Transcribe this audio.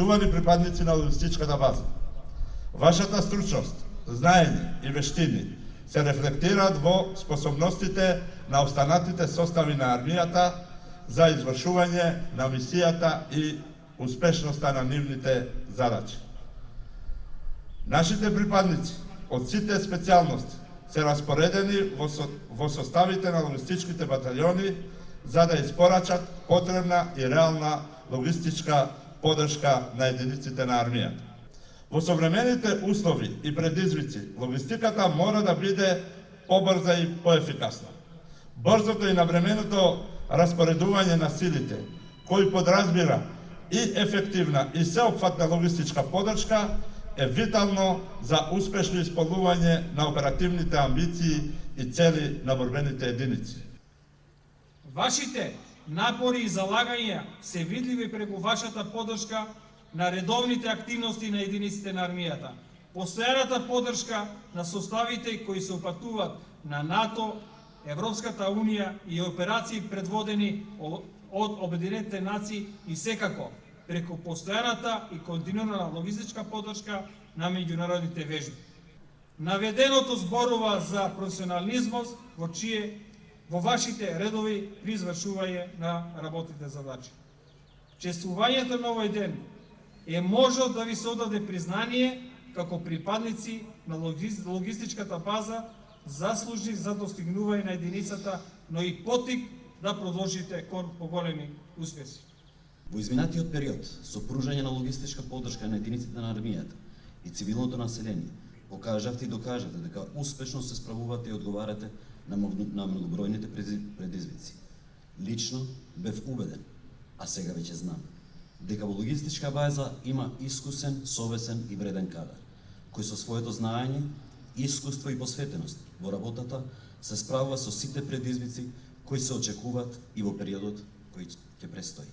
образувани припадници на логистичката база. Вашата стручност, знаење и вештини се рефлектираат во способностите на останатите состави на армијата за извршување на мисијата и успешноста на нивните задачи. Нашите припадници од сите специјалности се распоредени во составите на логистичките баталиони за да испорачат потребна и реална логистичка подршка на единиците на армијата. Во современите услови и предизвици, логистиката мора да биде побрза и поефикасна. Брзото и навременото распоредување на силите, кој подразбира и ефективна и сеопфатна логистичка подршка, е витално за успешно исполнување на оперативните амбиции и цели на борбените единици. Вашите напори и залагања се видливи преку вашата подршка на редовните активности на единиците на армијата, постојаната подршка на составите кои се упатуваат на НАТО, Европската Унија и операции предводени од Обединетите нации и секако преку постојаната и континуирана логистичка подршка на меѓународните вежби. Наведеното зборува за професионализмот во вашите редови при извршување на работните задачи. Чествувањето на овој ден е можел да ви се одаде признание како припадници на логистичката база, заслужни за достигнување на единицата, но и потик да продолжите кон поголеми успеси. Во изминатиот период, со пружање на логистичка подршка на единиците на армијата и цивилното население, покажавте и докажавте дека успешно се справувате и одговарате на многобројните предизвици. Лично бев убеден, а сега веќе знам, дека во логистичка база има искусен, совесен и вреден кадар, кој со своето знаење, искуство и посветеност во работата се справува со сите предизвици кои се очекуваат и во периодот кој ќе престои.